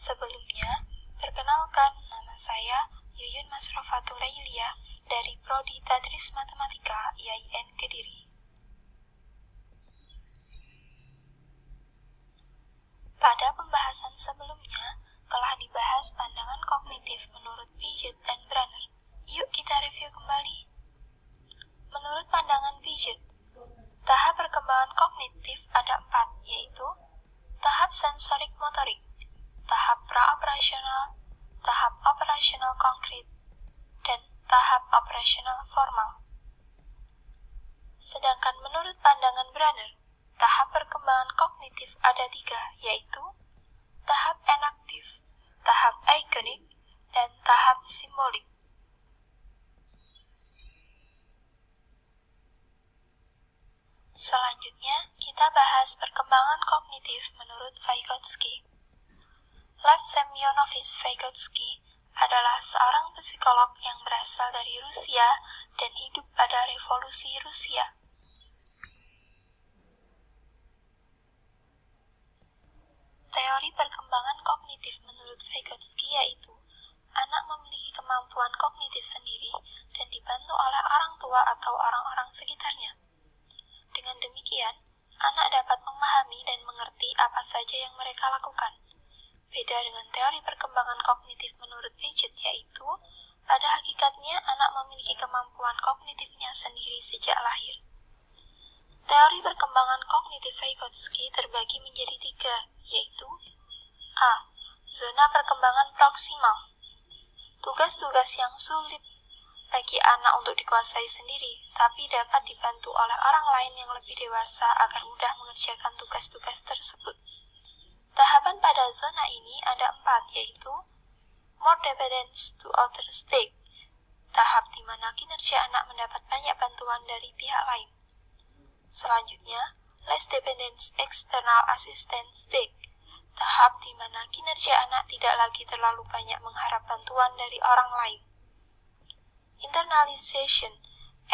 Sebelumnya, perkenalkan nama saya Yuyun Masrofatul Lailia dari Prodi Tadris Matematika IAIN Kediri. Pada pembahasan sebelumnya, telah dibahas pandangan kognitif menurut Piaget dan Branner. Yuk kita review kembali. Menurut pandangan Piaget, tahap perkembangan kognitif ada 4, yaitu tahap sensorik-motorik, tahap pra-operasional, tahap operasional konkret, dan tahap operasional formal. Sedangkan menurut pandangan Branner, tahap perkembangan kognitif ada 3, yaitu tahap enaktif, tahap aikonik, dan tahap simbolik. Selanjutnya, kita bahas perkembangan kognitif menurut Vygotsky. Lev Semyonovich Vygotsky adalah seorang psikolog yang berasal dari Rusia dan hidup pada Revolusi Rusia. Teori perkembangan kognitif menurut Vygotsky yaitu anak memiliki kemampuan kognitif sendiri dan dibantu oleh orang tua atau orang-orang sekitarnya. Dengan demikian, anak dapat memahami dan mengerti apa saja yang mereka lakukan. Beda dengan teori perkembangan kognitif menurut Piaget yaitu, pada hakikatnya anak memiliki kemampuan kognitifnya sendiri sejak lahir. Teori perkembangan kognitif Vygotsky terbagi menjadi 3, yaitu A. Zona perkembangan proksimal. Tugas-tugas yang sulit bagi anak untuk dikuasai sendiri, tapi dapat dibantu oleh orang lain yang lebih dewasa agar mudah mengerjakan tugas-tugas tersebut. Tahapan pada zona ini ada 4, yaitu more dependence to outer state, tahap di mana kinerja anak mendapat banyak bantuan dari pihak lain. Selanjutnya, less dependence external assistance state, tahap di mana kinerja anak tidak lagi terlalu banyak mengharap bantuan dari orang lain. Internalization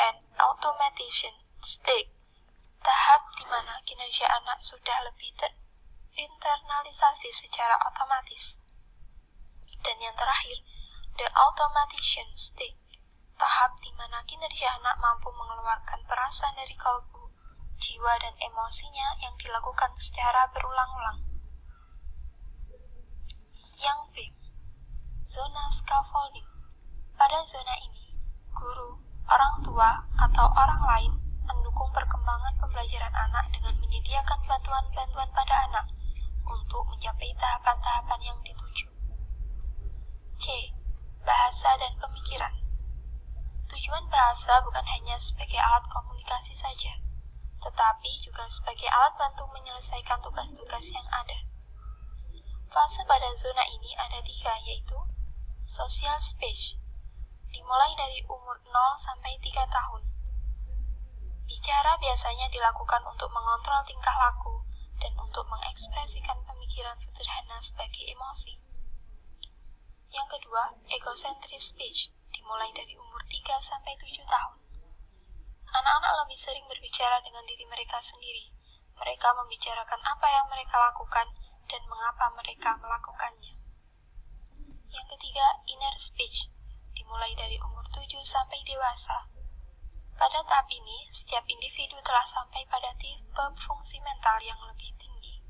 and automation state, tahap di mana kinerja anak sudah lebih terinternalisasi secara otomatis. Dan yang terakhir, the automation state, tahap di mana kinerja anak mampu mengeluarkan perasaan dari kalbu, jiwa dan emosinya yang dilakukan secara berulang-ulang. Yang B, zona scaffolding. Pada zona ini, guru, orang tua, atau orang lain mendukung perkembangan pembelajaran anak dengan menyediakan bantuan-bantuan pada anak untuk mencapai tahapan-tahapan yang dituju. C. Bahasa dan pemikiran. Tujuan bahasa bukan hanya sebagai alat komunikasi saja, tetapi juga sebagai alat bantu menyelesaikan tugas-tugas yang ada. Fase pada zona ini ada 3, yaitu social speech, dimulai dari umur 0 sampai 3 tahun. Bicara biasanya dilakukan untuk mengontrol tingkah laku dan untuk mengekspresikan pemikiran sederhana sebagai emosi. Yang kedua, egocentric speech, dimulai dari umur 3 sampai 7 tahun. Anak-anak lebih sering berbicara dengan diri mereka sendiri. Mereka membicarakan apa yang mereka lakukan dan mengapa mereka melakukannya. Yang ketiga, inner speech, dimulai dari umur 7 sampai dewasa. Pada tahap ini, setiap individu telah sampai pada tipe fungsi mental yang lebih tinggi.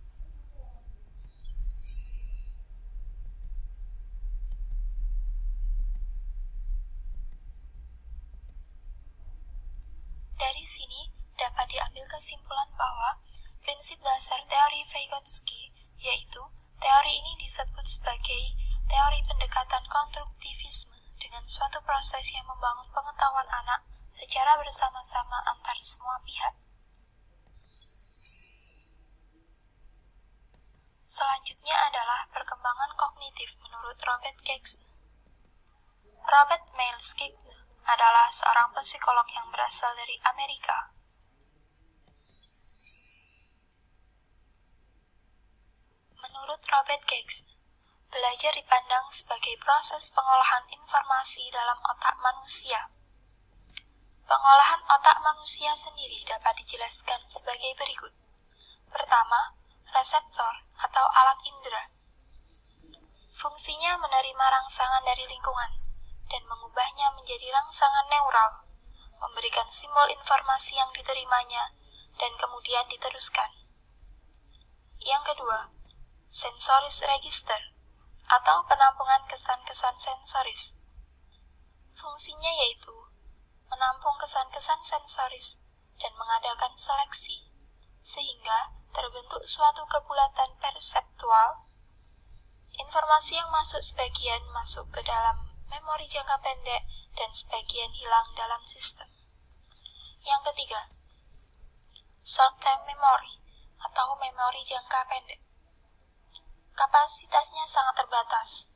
Dari sini, dapat diambil kesimpulan bahwa prinsip dasar teori Vygotsky, yaitu teori ini disebut sebagai teori pendekatan konstruktivisme dengan suatu proses yang membangun pengetahuan anak secara bersama-sama antar semua pihak. Selanjutnya adalah perkembangan kognitif menurut Robert Gekse. Robert Miles Gekse adalah seorang psikolog yang berasal dari Amerika. Menurut Robert Gekse, belajar dipandang sebagai proses pengolahan informasi dalam otak manusia. Pengolahan otak manusia sendiri dapat dijelaskan sebagai berikut. Pertama, reseptor atau alat indera. menerima rangsangan dari lingkungan dan mengubahnya menjadi rangsangan neural, memberikan simbol informasi yang diterimanya dan kemudian diteruskan. Yang kedua, sensoris register atau penampungan kesan-kesan sensoris. Fungsinya yaitu menampung kesan-kesan sensoris dan mengadakan seleksi, sehingga terbentuk suatu kebulatan perseptual. Informasi yang masuk sebagian masuk ke dalam memori jangka pendek dan sebagian hilang dalam sistem. Yang ketiga, short-term memory atau memori jangka pendek. Kapasitasnya sangat terbatas.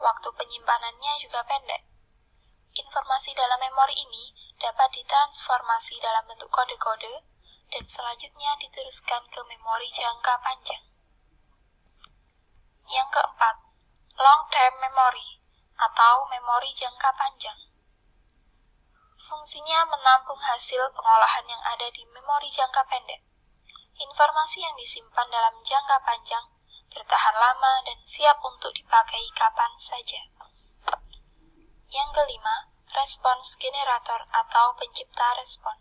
Waktu penyimpanannya juga pendek. Informasi dalam memori ini dapat ditransformasi dalam bentuk kode-kode dan selanjutnya diteruskan ke memori jangka panjang. Yang keempat, long-term memory atau memori jangka panjang. Fungsinya menampung hasil pengolahan yang ada di memori jangka pendek. Informasi yang disimpan dalam jangka panjang bertahan lama dan siap untuk dipakai kapan saja. Yang kelima, response generator atau pencipta respon.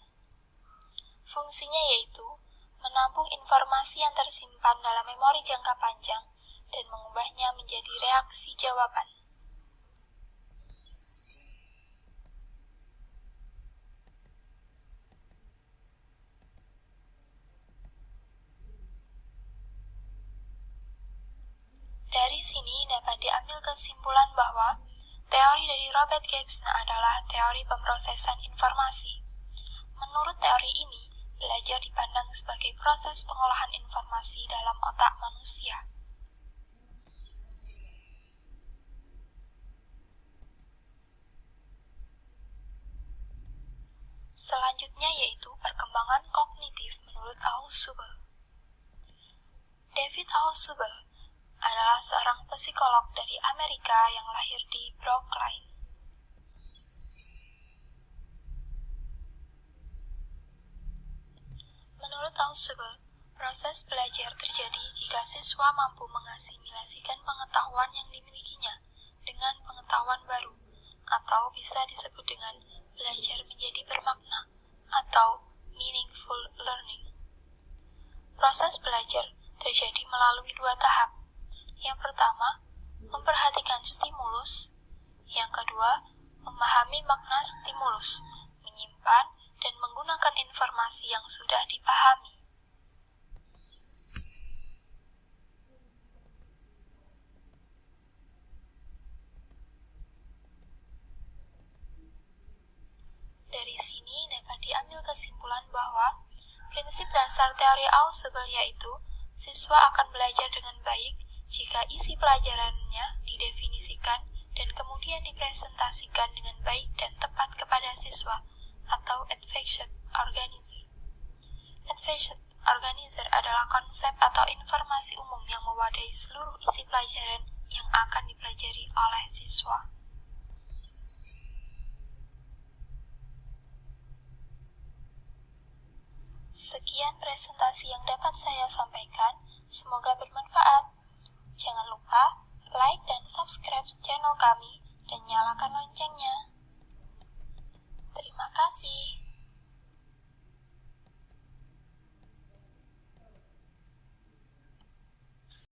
Fungsinya yaitu menampung informasi yang tersimpan dalam memori jangka panjang dan mengubahnya menjadi reaksi jawaban. Dari sini dapat diambil kesimpulan bahwa teori dari Robert Gagsner adalah teori pemrosesan informasi. Menurut teori ini, belajar dipandang sebagai proses pengolahan informasi dalam otak manusia. Selanjutnya yaitu perkembangan kognitif menurut Ausubel. David Ausubel adalah seorang psikolog dari Amerika yang lahir di Brookline. Menurut Ausubel, proses belajar terjadi jika siswa mampu mengasimilasikan pengetahuan yang dimilikinya dengan pengetahuan baru, atau bisa disebut dengan belajar menjadi bermakna atau meaningful learning. Proses belajar terjadi melalui dua tahap. Yang pertama, memperhatikan stimulus. Yang kedua, memahami makna stimulus, menyimpan dan menggunakan informasi yang sudah dipahami. Dari sini dapat diambil kesimpulan bahwa prinsip dasar teori Ausubel yaitu siswa akan belajar dengan baik jika isi pelajarannya didefinisikan dan kemudian dipresentasikan dengan baik dan tepat kepada siswa atau advanced organizer. Advanced organizer adalah konsep atau informasi umum yang mewadahi seluruh isi pelajaran yang akan dipelajari oleh siswa. Sekian presentasi yang dapat saya sampaikan, semoga bermanfaat. Jangan lupa like dan subscribe channel kami dan nyalakan loncengnya.